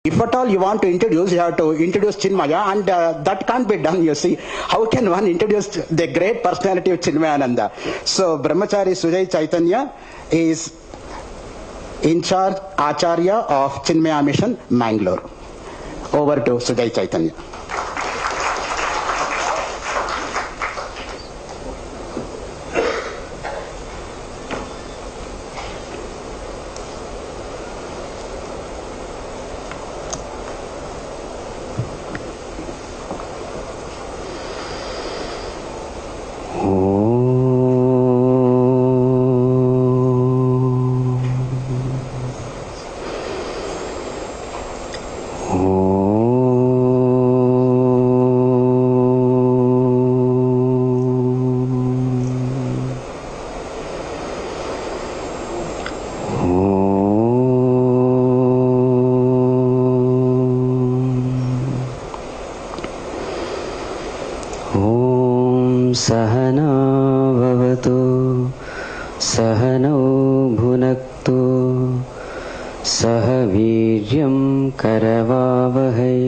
If at all you want to introduce, you have to introduce Chinmaya, and that can't be done, you see. How can one introduce the great personality of Chinmayananda? So Brahmachari Sujay Chaitanya is in charge Acharya of Chinmaya Mission, Mangalore. Over to Sujay Chaitanya. सहना भवतु सहनौ भुनक्तु सह वीर्यं करवावहै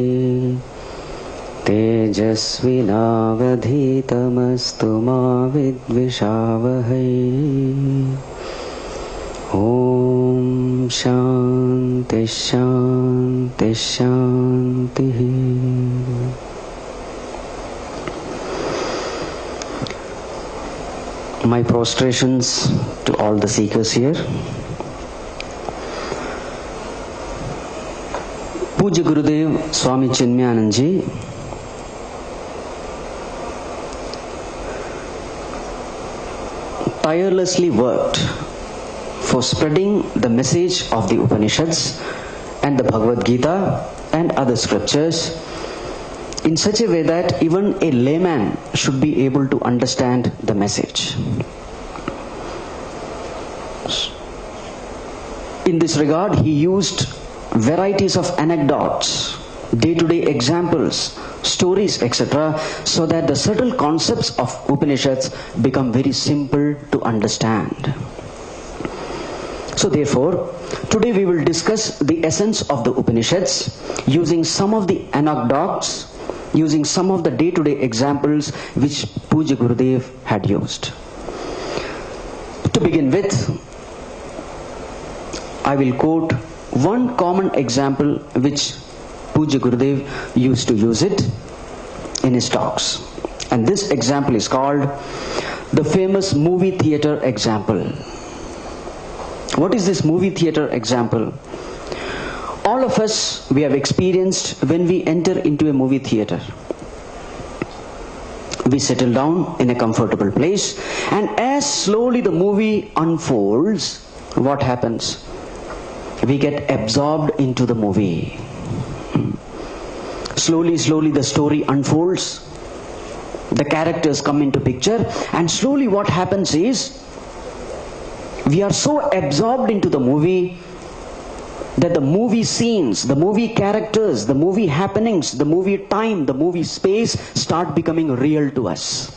तेजस्विनावधीतमस्तु मा विद्विषावहै ॐ शान्ति शान्ति शान्तिः। My prostrations to all the seekers here. Pujya Gurudev Swami Chinmayananji tirelessly worked for spreading the message of the Upanishads and the Bhagavad Gita and other scriptures in such a way that even a layman should be able to understand the message. In this regard, he used varieties of anecdotes, day-to-day examples, stories, etc., so that the subtle concepts of Upanishads become very simple to understand. So therefore, today we will discuss the essence of the Upanishads using some of the anecdotes, using some of the day-to-day examples which Pujya Gurudev had used. To begin with, I will quote one common example which Pujya Gurudev used to use it in his talks. And this example is called the famous movie theater example. What is this movie theater example? All of us, we have experienced when we enter into a movie theater. We settle down in a comfortable place, and as slowly the movie unfolds, what happens? We get absorbed into the movie. Slowly the story unfolds. The characters come into picture, and slowly what happens is, we are so absorbed into the movie that the movie scenes, the movie characters, the movie happenings, the movie time, the movie space start becoming real to us.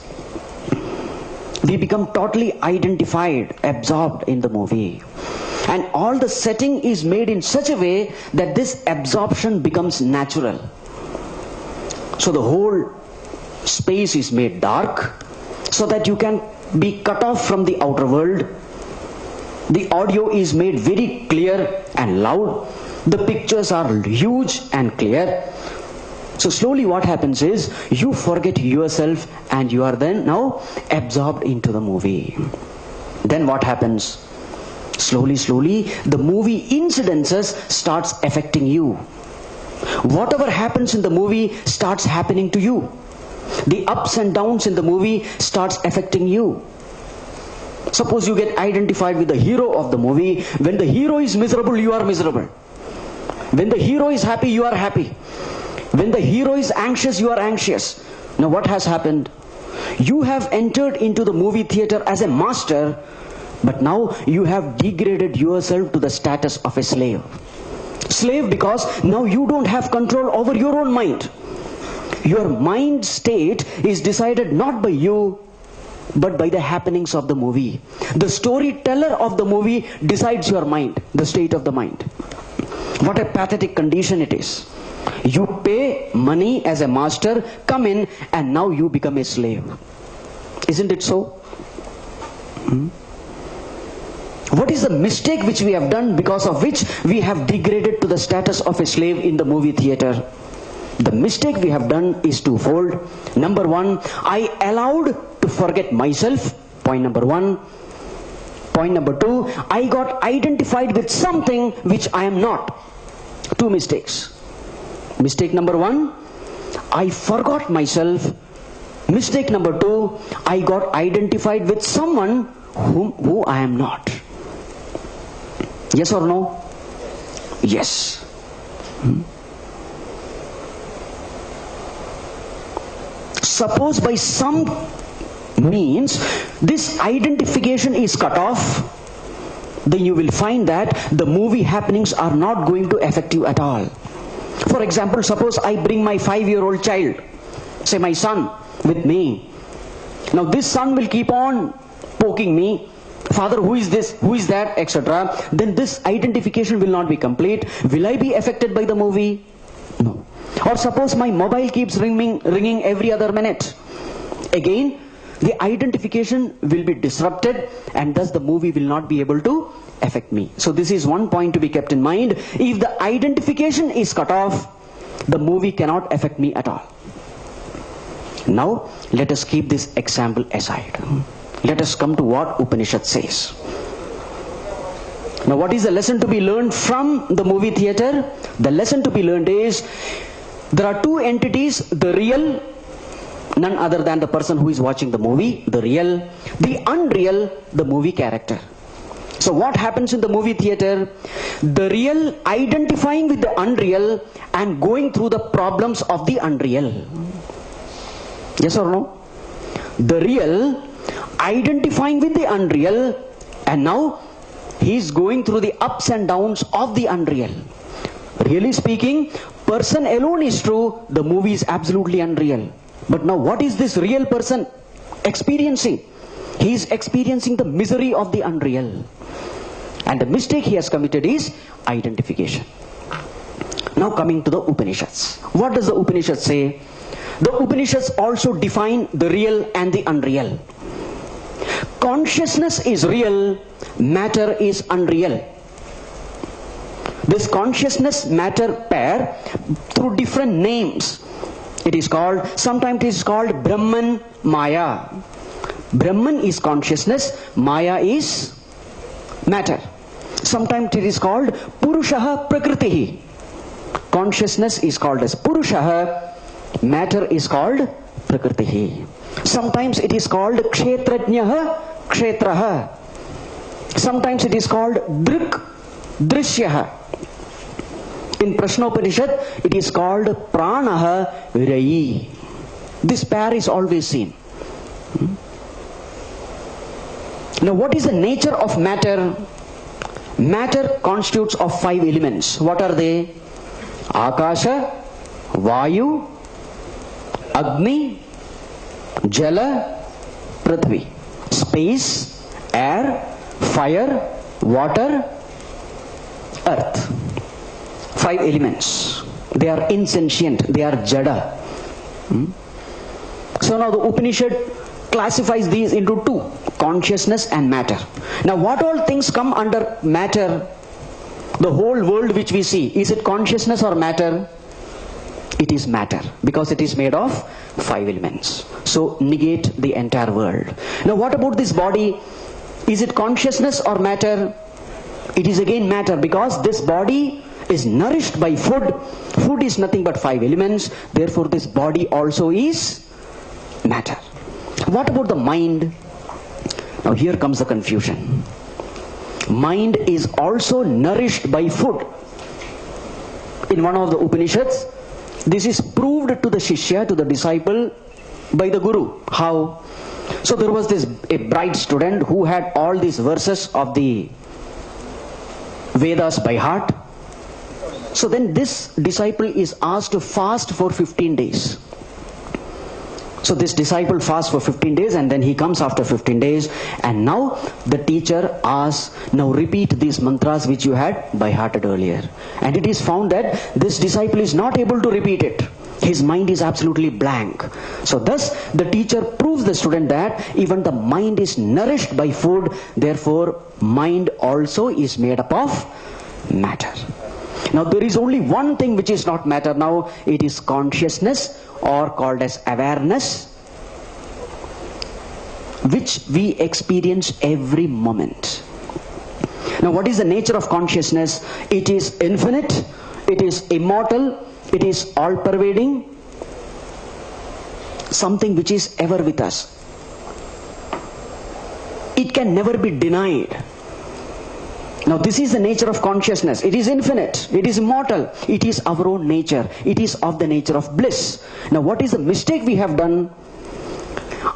We become totally identified, absorbed in the movie. And all the setting is made in such a way that this absorption becomes natural. So the whole space is made dark so that you can be cut off from the outer world. The audio is made very clear and loud. The pictures are huge and clear. So slowly what happens is, you forget yourself and you are then now absorbed into the movie. Then what happens? Slowly, the movie incidences starts affecting you. Whatever happens in the movie starts happening to you. The ups and downs in the movie starts affecting you. Suppose you get identified with the hero of the movie. When the hero is miserable, you are miserable. When the hero is happy, you are happy. When the hero is anxious, you are anxious. Now what has happened? You have entered into the movie theater as a master, but now you have degraded yourself to the status of a slave. Slave because now you don't have control over your own mind. Your mind state is decided not by you, but by the happenings of the movie. The storyteller of the movie decides your mind, the state of the mind. What a pathetic condition it is. You pay money as a master, come in, and now you become a slave. Isn't it so? What is the mistake which we have done, because of which we have degraded to the status of a slave in the movie theater? The mistake we have done is twofold. Number one, I allowed to forget myself. Point number one. Point number two, I got identified with something which I am not. Two mistakes. Mistake number one, I forgot myself. Mistake number two, I got identified with someone who I am not. Yes or no? Yes. Suppose by some means this identification is cut off, then you will find that the movie happenings are not going to affect you at all. For example, suppose I bring my 5-year-old child, say my son, with me. Now this son will keep on poking me, father, who is this, who is that, etc. Then this identification will not be complete. Will I be affected by the movie? No. Or suppose my mobile keeps ringing every other minute. Again, the identification will be disrupted, and thus the movie will not be able to affect me. So this is one point to be kept in mind. If the identification is cut off, the movie cannot affect me at all. Now let us keep this example aside. Let us come to what Upanishad says. Now what is the lesson to be learned from the movie theater? The lesson to be learned is, there are two entities, the real, none other than the person who is watching the movie, the real, the unreal, the movie character. So what happens in the movie theater? The real identifying with the unreal and going through the problems of the unreal. Yes or no? The real identifying with the unreal, and now he is going through the ups and downs of the unreal. Really speaking, person alone is true, the movie is absolutely unreal. But now what is this real person experiencing? He is experiencing the misery of the unreal. And the mistake he has committed is identification. Now coming to the Upanishads. What does the Upanishad say? The Upanishads also define the real and the unreal. Consciousness is real, matter is unreal. This consciousness matter pair, through different names, it is called, sometimes it is called Brahman, Maya. Brahman is consciousness, Maya is matter. Sometimes it is called Purushaha Prakritihi. Consciousness is called as Purushaha, matter is called Prakritihi. Sometimes it is called Kshetrajnaha, Kshetraha. Sometimes it is called Drik, Drishyaha. In Prashnopanishad, it is called Pranaha, Rayi. This pair is always seen. Now what is the nature of matter? Matter constitutes of 5 elements. What are they? Akasha, Vayu, Agni, Jala, Prithvi. Space, air, fire, water, earth. 5 elements. They are insentient, they are jada. So now the Upanishad classifies these into 2, consciousness and matter. Now what all things come under matter? The whole world which we see, is it consciousness or matter? It is matter, because it is made of 5 elements. So negate the entire world. Now what about this body? Is it consciousness or matter? It is again matter, because this body is nourished by food. Food is nothing but 5 elements. Therefore this body also is matter. What about the mind? Now here comes the confusion. Mind is also nourished by food. In one of the Upanishads, this is proved to the Shishya, to the disciple, by the Guru. How? So there was a bright student who had all these verses of the Vedas by heart. So then this disciple is asked to fast for 15 days. So this disciple fasts for 15 days and then he comes after 15 days, and now the teacher asks, now repeat these mantras which you had by hearted earlier. And it is found that this disciple is not able to repeat it. His mind is absolutely blank. So thus the teacher proves the student that even the mind is nourished by food, therefore mind also is made up of matter. Now there is only one thing which is not matter now, it is consciousness, or called as awareness, which we experience every moment. Now what is the nature of consciousness? It is infinite, it is immortal, it is all-pervading, something which is ever with us. It can never be denied. Now this is the nature of consciousness. It is infinite, it is immortal, it is our own nature, it is of the nature of bliss. Now what is the mistake we have done?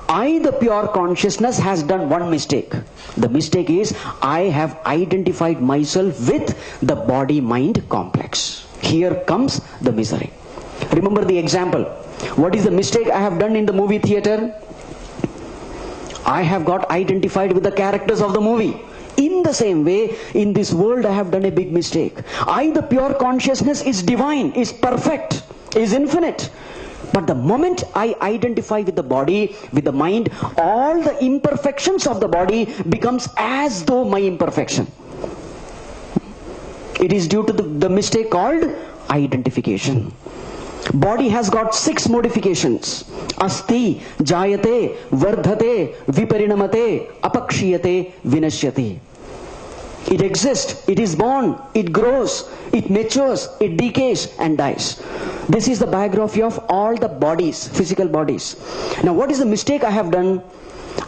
I, the pure consciousness, has done one mistake. The mistake is I have identified myself with the body-mind complex. Here comes the misery. Remember the example. What is the mistake I have done in the movie theater? I have got identified with the characters of the movie. In the same way, in this world I have done a big mistake. I, the pure consciousness, is divine, is perfect, is infinite. But the moment I identify with the body, with the mind, all the imperfections of the body becomes as though my imperfection. It is due to the mistake called identification. Body has got 6 modifications. Asti, jayate, vardhate, viparinamate, apakshiyate, vinashyate. It exists, it is born, it grows, it matures, it decays and dies. This is the biography of all the bodies, physical bodies. Now what is the mistake I have done?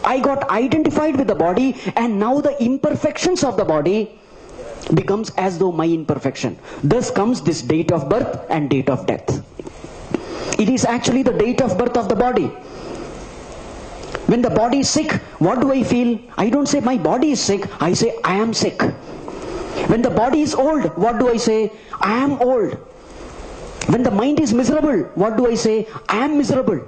I got identified with the body, and now the imperfections of the body becomes as though my imperfection. Thus comes this date of birth and date of death. It is actually the date of birth of the body. When the body is sick, what do I feel? I don't say my body is sick, I say I am sick. When the body is old, what do I say? I am old. When the mind is miserable, what do I say? I am miserable.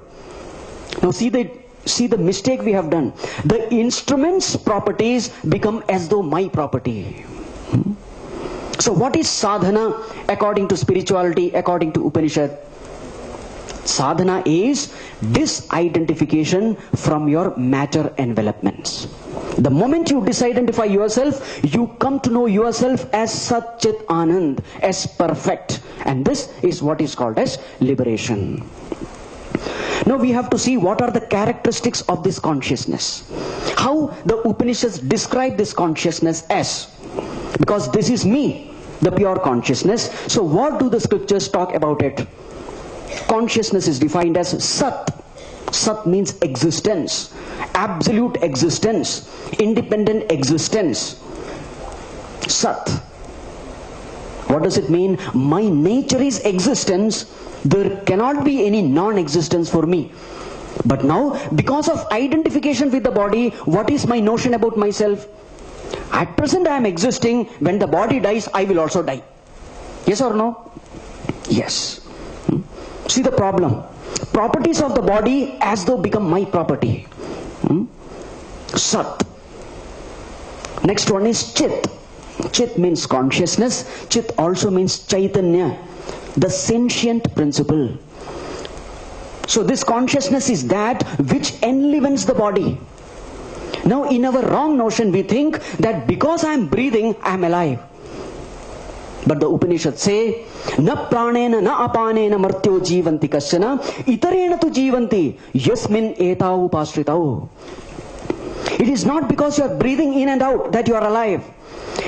Now see the mistake we have done. The instrument's properties become as though my property. So what is sadhana according to spirituality, according to Upanishad? Sadhana is disidentification from your matter envelopments. The moment you disidentify yourself, you come to know yourself as Sat Chit Anand, as perfect. And this is what is called as liberation. Now we have to see what are the characteristics of this consciousness. How the Upanishads describe this consciousness as. Because this is me, the pure consciousness. So what do the scriptures talk about it? Consciousness is defined as Sat. Sat means existence, absolute existence, independent existence. Sat. What does it mean? My nature is existence. There cannot be any non-existence for me. But now, because of identification with the body, what is my notion about myself? At present I am existing. When the body dies, I will also die. Yes or no? Yes. See the problem. Properties of the body as though become my property. Sat. Next one is Chit. Chit means consciousness. Chit also means Chaitanya, the sentient principle. So this consciousness is that which enlivens the body. Now in our wrong notion we think that because I am breathing, I am alive. But the Upanishads say, na pranena na apanena martyo jivanti kasyana itarena tu jivanti yasmin etau upasritau. It is not because you are breathing in and out that you are alive.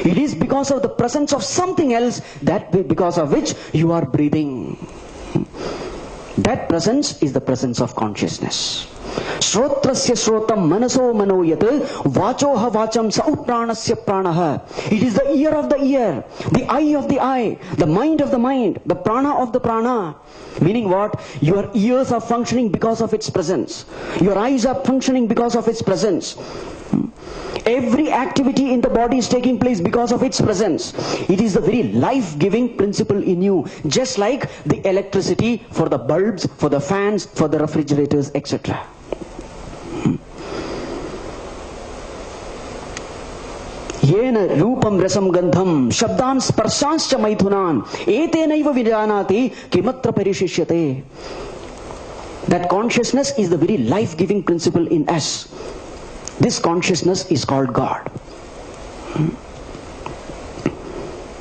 It is because of the presence of something else that because of which you are breathing. That presence is the presence of consciousness. Shrotrasya shrotam manaso manoyat vachoha vacham sautpranasya pranaha. It is the ear of the ear, the eye of the eye, the mind of the mind, the prana of the prana. Meaning what? Your ears are functioning because of its presence. Your eyes are functioning because of its presence. Every activity in the body is taking place because of its presence. It is the very life-giving principle in you, just like the electricity for the bulbs, for the fans, for the refrigerators, etc. Yen Rupam rasam गंधम शब्दान स्पर्शांश्च मैथुनान एतेनैव विजानाति किमत्र परिशिष्यते. That consciousness is the very life-giving principle in us. This consciousness is called God.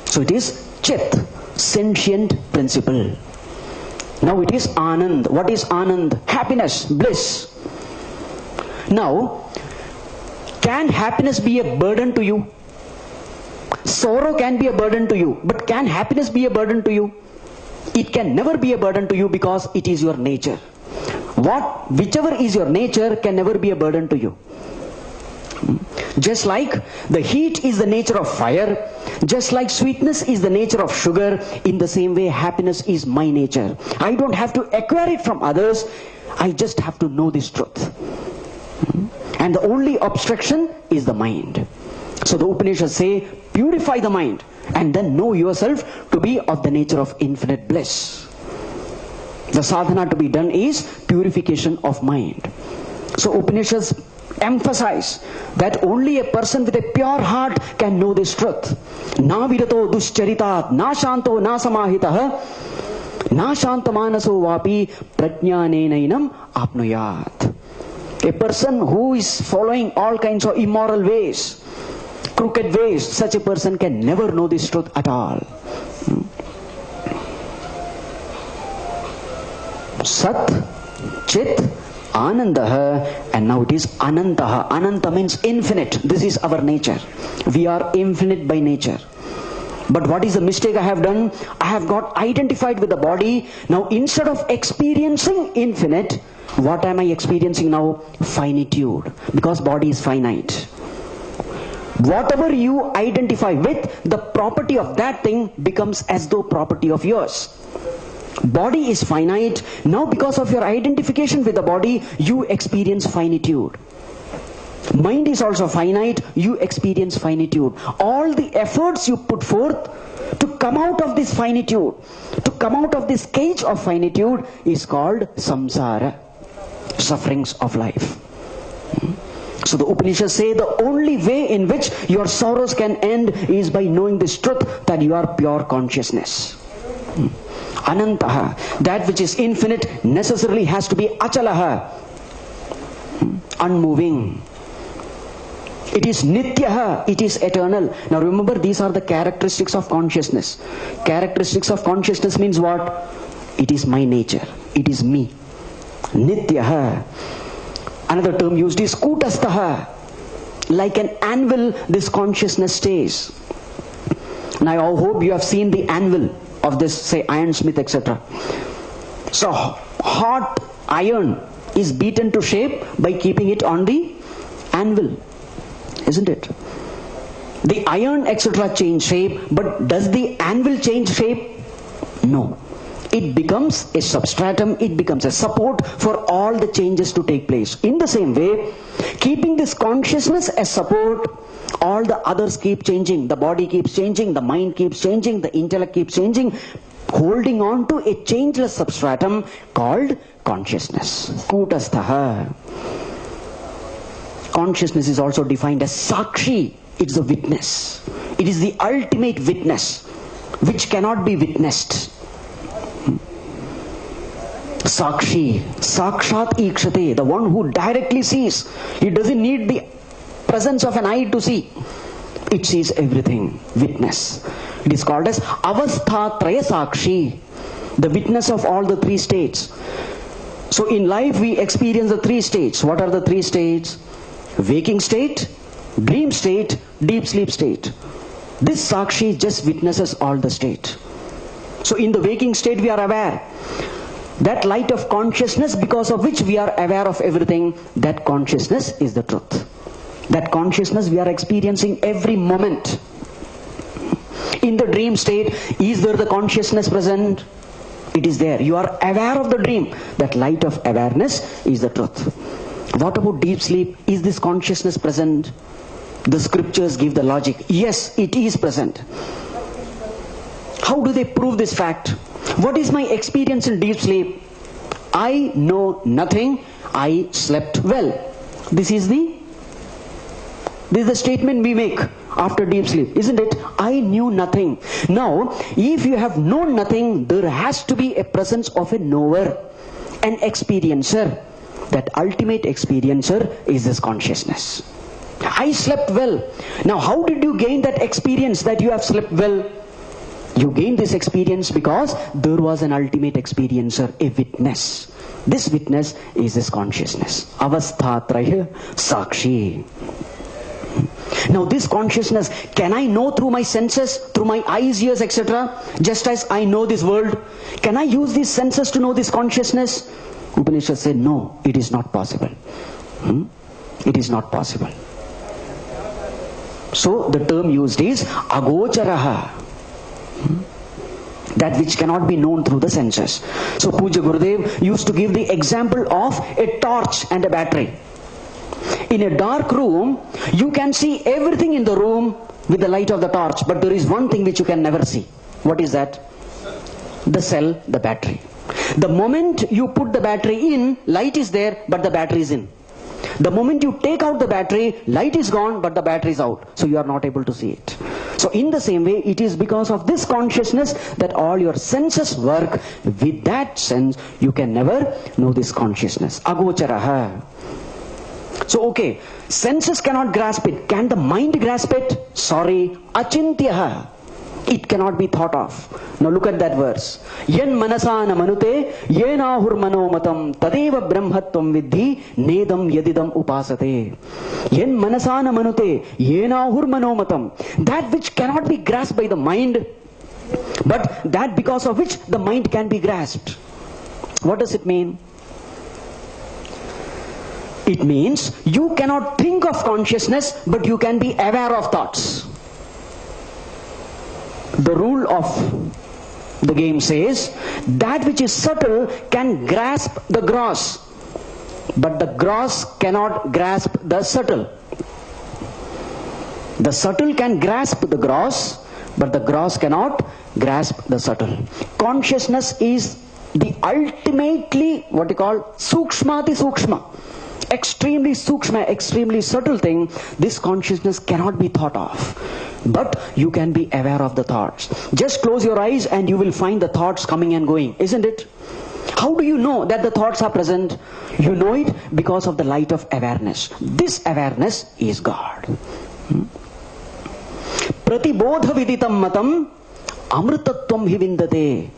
So it is Chit, sentient principle. Now it is Anand. What is Anand? Happiness, bliss. Now, can happiness be a burden to you? Sorrow can be a burden to you, but can happiness be a burden to you? It can never be a burden to you because it is your nature. Whichever is your nature can never be a burden to you. Just like the heat is the nature of fire, just like sweetness is the nature of sugar, in the same way happiness is my nature. I don't have to acquire it from others, I just have to know this truth. And the only obstruction is the mind. So the Upanishads say, purify the mind and then know yourself to be of the nature of infinite bliss. The sadhana to be done is purification of mind. So Upanishads emphasize that only a person with a pure heart can know this truth. Na virato duscharitat, na shanto na samahitah, na shantamanaso vapi prajnanenainam apnuyat. A person who is following all kinds of immoral ways, crooked ways, such a person can never know this truth at all. Sat, Chit, Anandaha, and now it is Anantaha. Ananta means infinite. This is our nature. We are infinite by nature. But what is the mistake I have done? I have got identified with the body. Now instead of experiencing infinite, what am I experiencing now? Finitude. Because body is finite. Whatever you identify with, the property of that thing becomes as though property of yours. Body is finite. Now because of your identification with the body, you experience finitude. Mind is also finite. You experience finitude. All the efforts you put forth to come out of this finitude, to come out of this cage of finitude, is called samsara, sufferings of life. So the Upanishads say the only way in which your sorrows can end is by knowing this truth that you are pure consciousness. Anantaha, that which is infinite necessarily has to be achalaha, unmoving. It is nityaha, it is eternal. Now remember, these are the characteristics of consciousness. Characteristics of consciousness means what? It is my nature, it is me. Nityaha. Another term used is kutastaha. Like an anvil, this consciousness stays. Now I hope you have seen the anvil of this, say, ironsmith, etc. So hot iron is beaten to shape by keeping it on the anvil, isn't it? The iron, etc. change shape, but does the anvil change shape? No. It becomes a substratum, it becomes a support for all the changes to take place. In the same way, keeping this consciousness as support, all the others keep changing. The body keeps changing, the mind keeps changing, the intellect keeps changing, holding on to a changeless substratum called consciousness. Kutastaha. Consciousness is also defined as sakshi. It's a witness. It is the ultimate witness which cannot be witnessed. Sakshi, sakshat ikshate, the one who directly sees. It doesn't need the presence of an eye to see. It sees everything. Witness. It is called as avastha traya sakshi, the witness of all the three states. So in life we experience the three states. What are the three states? Waking state, dream state, deep sleep state. This sakshi just witnesses all the state. So in the waking state we are aware. That light of consciousness because of which we are aware of everything, that consciousness is the truth. That consciousness we are experiencing every moment. In the dream state, is there the consciousness present? It is there. You are aware of the dream. That light of awareness is the truth. What about deep sleep? Is this consciousness present? The scriptures give the logic. Yes, it is present. How do they prove this fact? What is my experience in deep sleep? I know nothing. I slept well. This is the statement we make after deep sleep, isn't it? I knew nothing. Now, if you have known nothing, there has to be a presence of a knower, an experiencer. That ultimate experiencer is this consciousness. I slept well. Now, how did you gain that experience that you have slept well? You gained this experience because there was an ultimate experiencer, a witness. This witness is this consciousness. Avasthatraya Sakshi. Now this consciousness, can I know through my senses, through my eyes, ears, etc.? Just as I know this world, can I use these senses to know this consciousness? Upanishad said, no, it is not possible. It is not possible. So the term used is agocharaha. That which cannot be known through the senses. So Puja Gurudev used to give the example of a torch and a battery. In a dark room, you can see everything in the room with the light of the torch, but there is one thing which you can never see. What is that? The cell, the battery. The moment you put the battery in, light is there, but the battery is in. The moment you take out the battery, light is gone, but the battery is out. So you are not able to see it. So in the same way, it is because of this consciousness that all your senses work. With that sense, you can never know this consciousness. Agocharaha. So okay, senses cannot grasp it. Can the mind grasp it? Sorry, achintyaha. It cannot be thought of. Now look at that verse. Yen manasana manute yenahur manomatam tadeva brahmatvam vidhi nedam yadidam upasate. Yen manasana manute yenahur manomatam. That which cannot be grasped by the mind, but that because of which the mind can be grasped. What does it mean? It means you cannot think of consciousness, but you can be aware of thoughts. The rule of the game says that which is subtle can grasp the gross, but the gross cannot grasp the subtle. The subtle can grasp the gross, but the gross cannot grasp the subtle. Consciousness is the ultimately what you call sukshmati sukshma. Extremely sukshma, extremely subtle thing. This consciousness cannot be thought of, but you can be aware of the thoughts. Just close your eyes and you will find the thoughts coming and going, isn't it? How do you know that the thoughts are present? You know it because of the light of awareness. This awareness is God. Pratibodha viditam matam amritatvam hivindate.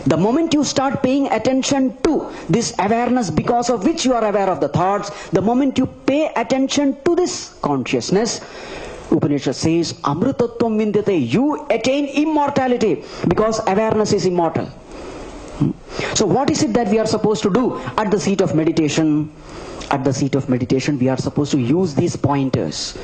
The moment you start paying attention to this awareness because of which you are aware of the thoughts, the moment you pay attention to this consciousness, Upanishad says, Amritattvam vindate, you attain immortality because awareness is immortal. So what is it that we are supposed to do at the seat of meditation? At the seat of meditation, we are supposed to use these pointers.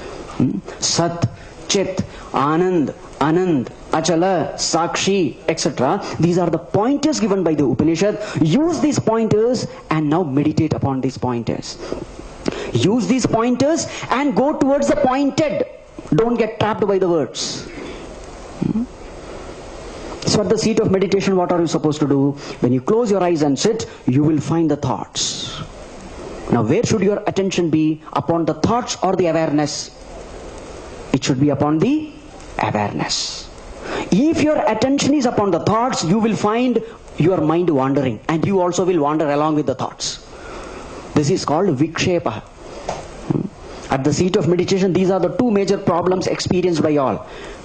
Sat, Chit, Anand, Anand, Achala, Sakshi, etc. These are the pointers given by the Upanishad. Use these pointers and now meditate upon these pointers. Use these pointers and go towards the pointed. Don't get trapped by the words. So at the seat of meditation, what are you supposed to do? When you close your eyes and sit, you will find the thoughts. Now where should your attention be? Upon the thoughts or the awareness? It should be upon the awareness. If your attention is upon the thoughts, you will find your mind wandering, and you also will wander along with the thoughts. This is called vikshepa. At the seat of meditation, these are the two major problems experienced by all.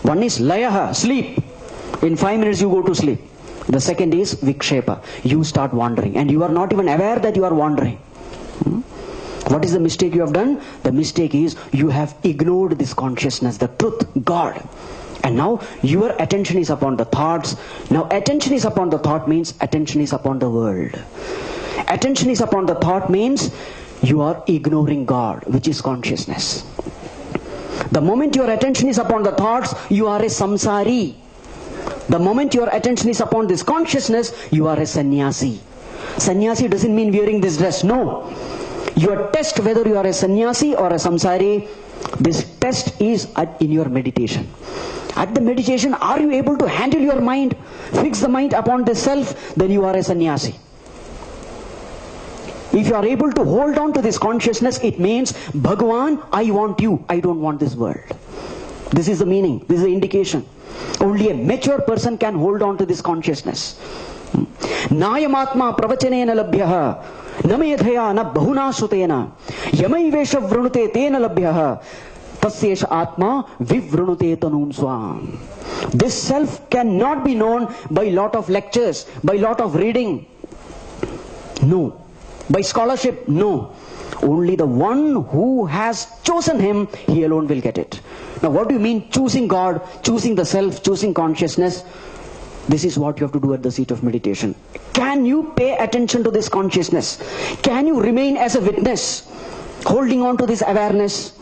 One is layaha, sleep. In 5 minutes you go to sleep. The second is vikshepa. You start wandering and you are not even aware that you are wandering. What is the mistake you have done? The mistake is you have ignored this consciousness, the truth, God. And now your attention is upon the thoughts. Now attention is upon the thought means attention is upon the world. Attention is upon the thought means you are ignoring God, which is consciousness. The moment your attention is upon the thoughts, you are a samsari. The moment your attention is upon this consciousness, you are a sannyasi. Sannyasi doesn't mean wearing this dress. No. Your test whether you are a sannyasi or a samsari This test is in your meditation. At the meditation, are you able to handle your mind, fix the mind upon the self? Then you are a sannyasi. If you are able to hold on to this consciousness, it means, Bhagavan, I want you, I don't want this world. This is the meaning, this is the indication. Only a mature person can hold on to this consciousness. Nayamatma pravachanena labhyaha namayadhaya na bahuna sutena yamaivesha vrunute tena labhyaha tasyesha atma vivrunute tanum swam. This self cannot be known by lot of lectures, by lot of reading. No. By scholarship, no. Only the one who has chosen him, he alone will get it. Now what do you mean choosing God, choosing the self, choosing consciousness? This is what you have to do at the seat of meditation. Can you pay attention to this consciousness? Can you remain as a witness, holding on to this awareness?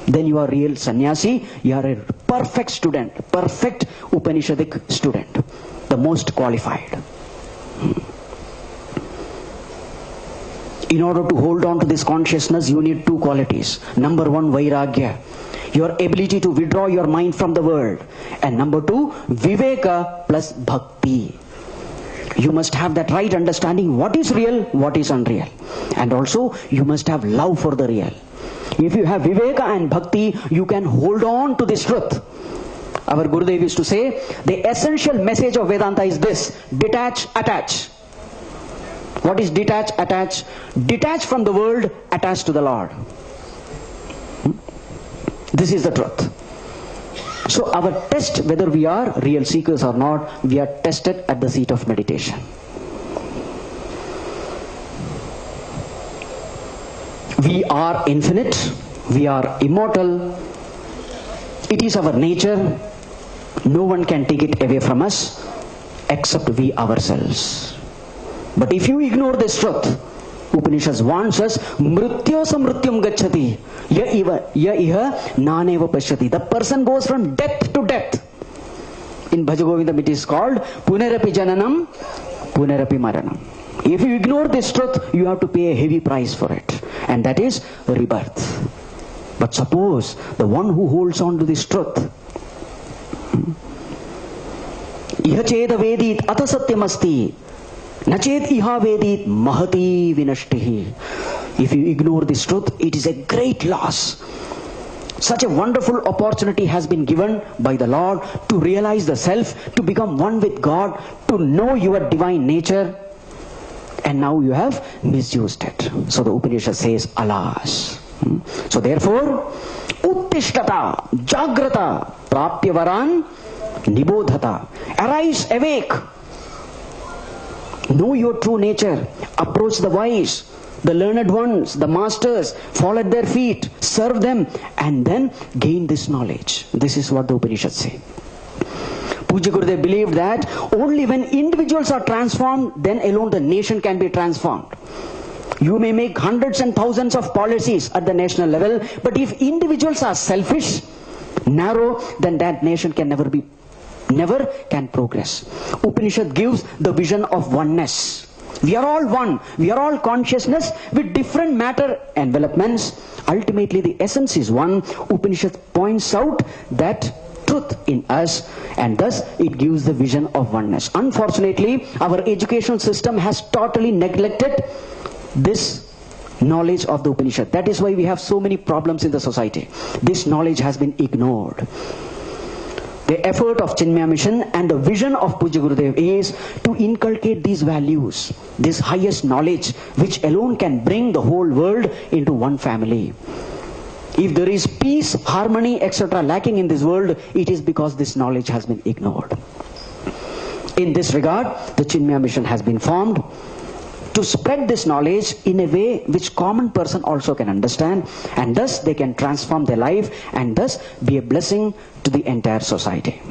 Then you are real sannyasi, you are a perfect student, perfect Upanishadic student, the most qualified. In order to hold on to this consciousness, you need two qualities. Number one, vairagya, your ability to withdraw your mind from the world. And number two, viveka plus bhakti. You must have that right understanding what is real, what is unreal. And also, you must have love for the real. If you have viveka and bhakti, you can hold on to this truth. Our Gurudev used to say, the essential message of Vedanta is this: detach, attach. What is detach, attach? Detach from the world, attach to the Lord. This is the truth. So our test, whether we are real seekers or not, we are tested at the seat of meditation. We are infinite, we are immortal, it is our nature, no one can take it away from us except we ourselves. But if you ignore this truth, Upanishads warns us, mrityo samrityam gacchati, ya iha naneva pashyati. The person goes from death to death. In Bhajagovindam it is called punarapi jananam, punarapi maranam. If you ignore this truth, you have to pay a heavy price for it. And that is rebirth. But suppose the one who holds on to this truth, iha cheda vedit atasatyamasti, nachet iha vedit mahati vinashtihi. If you ignore this truth, it is a great loss. Such a wonderful opportunity has been given by the Lord to realize the self, to become one with God, to know your divine nature, and now you have misused it. So the Upanishad says, alas. So therefore, uttishtata, jagrata, prapyavaran, nibodhata. Arise, awake. Know your true nature. Approach the wise, the learned ones, the masters. Fall at their feet, serve them, and then gain this knowledge. This is what the Upanishads say. Pujya Gurudev believed that only when individuals are transformed, then alone the nation can be transformed. You may make hundreds and thousands of policies at the national level, but if individuals are selfish, narrow, then that nation can never can progress. Upanishad gives the vision of oneness. We are all one. We are all consciousness with different matter envelopments. Ultimately, the essence is one. Upanishad points out that truth in us, and thus it gives the vision of oneness. Unfortunately, our educational system has totally neglected this knowledge of the Upanishad. That is why we have so many problems in the society. This knowledge has been ignored. The effort of Chinmaya Mission and the vision of Pujya Gurudev is to inculcate these values, this highest knowledge, which alone can bring the whole world into one family. If there is peace, harmony, etc. lacking in this world, it is because this knowledge has been ignored. In this regard, the Chinmaya Mission has been formed to spread this knowledge in a way which common person also can understand, and thus they can transform their life and thus be a blessing to the entire society.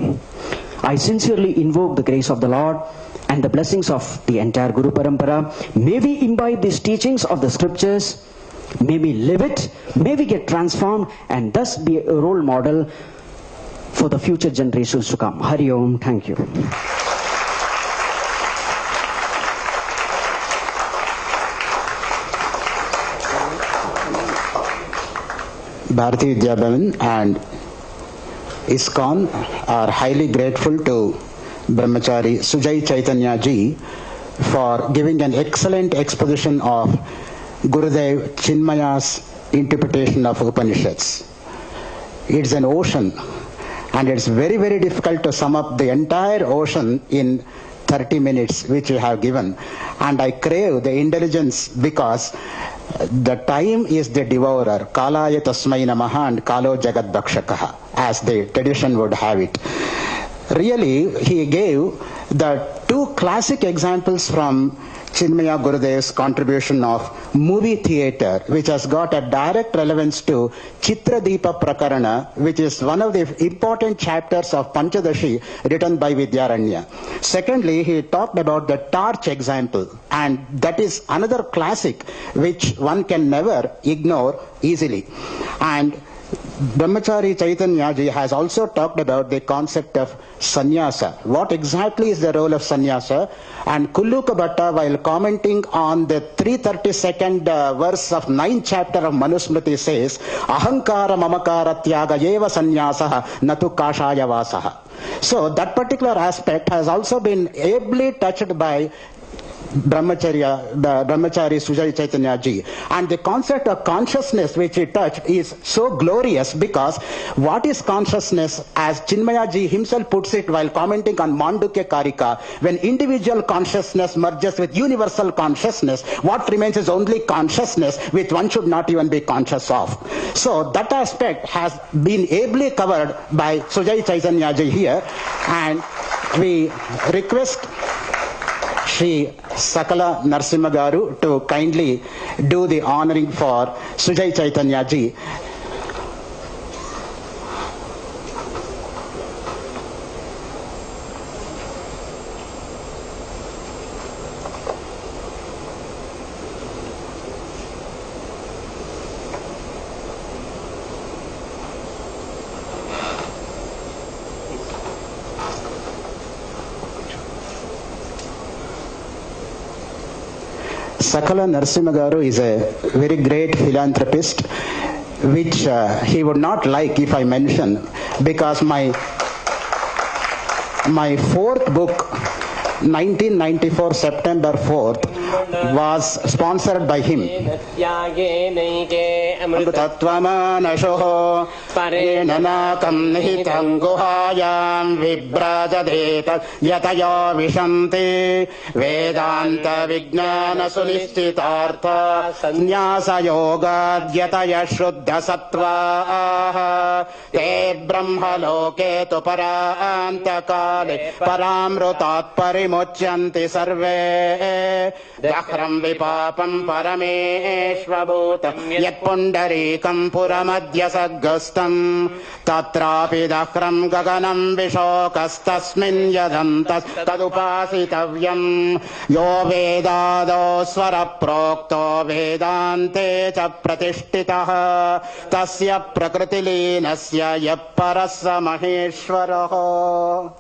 I sincerely invoke the grace of the Lord and the blessings of the entire Guru Parampara. May we imbibe these teachings of the scriptures, may we live it, may we get transformed, and thus be a role model for the future generations to come. Hari Om. Thank you. Bharati Vidya Bhavan and ISKCON are highly grateful to Brahmachari Sujay Chaitanyaji for giving an excellent exposition of Gurudev Chinmaya's interpretation of Upanishads. It's an ocean, and it's very, very difficult to sum up the entire ocean in 30 minutes, which you have given. And I crave the indulgence because the time is the devourer. Kalaya tasmai namaha and kalo jagat bhakshakaha, as the tradition would have it. Really, he gave the two classic examples from Chinmaya Gurudev's contribution of movie theatre, which has got a direct relevance to Chitradeepa Prakarana, which is one of the important chapters of Panchadashi written by Vidyaranya. Secondly, he talked about the torch example, and that is another classic which one can never ignore easily. And Brahmachari Chaitanyaji has also talked about the concept of sannyasa. What exactly is the role of sannyasa? And Kulluka Bhatta, while commenting on the 332nd verse of 9th chapter of Manusmriti, says, Ahankara mamakara tyaga yeva sannyasa natu kashaya vasaha. So that particular aspect has also been ably touched by Brahmachari Sujay Chaitanyaji. And the concept of consciousness which he touched is so glorious, because what is consciousness, as Chinmayaji himself puts it while commenting on Mandukya Karika, when individual consciousness merges with universal consciousness, what remains is only consciousness, which one should not even be conscious of. So that aspect has been ably covered by Sujay Chaitanyaji here, and we request Shri Sakala Narasimha Garu to kindly do the honoring for Sujay Chaitanyaji. Sakala Narasimha Garu is a very great philanthropist, which he would not like if I mention, because my fourth book, 1994 September 4th, was sponsored by him. Amrutatvamanasoho parenanakam nihitam guhayam vibrajadeta yataya vishanti vedanta vijnana sunischitartha sannyasa yoga yataya shuddha sattva te brahma loke tu paranta kale paramrutat parimocyanti sarve Dakhram vipapam parameshvabhutam yat pundarikam puramadya saggastam tatrapi dakhram gaganam vishokastasmin yadantas tadupasitavyam yo vedado swara prokto vedante cha pratishtitah tasya prakritilinasya yapparasa maheshwaraho.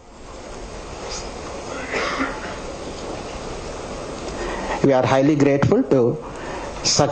We are highly grateful to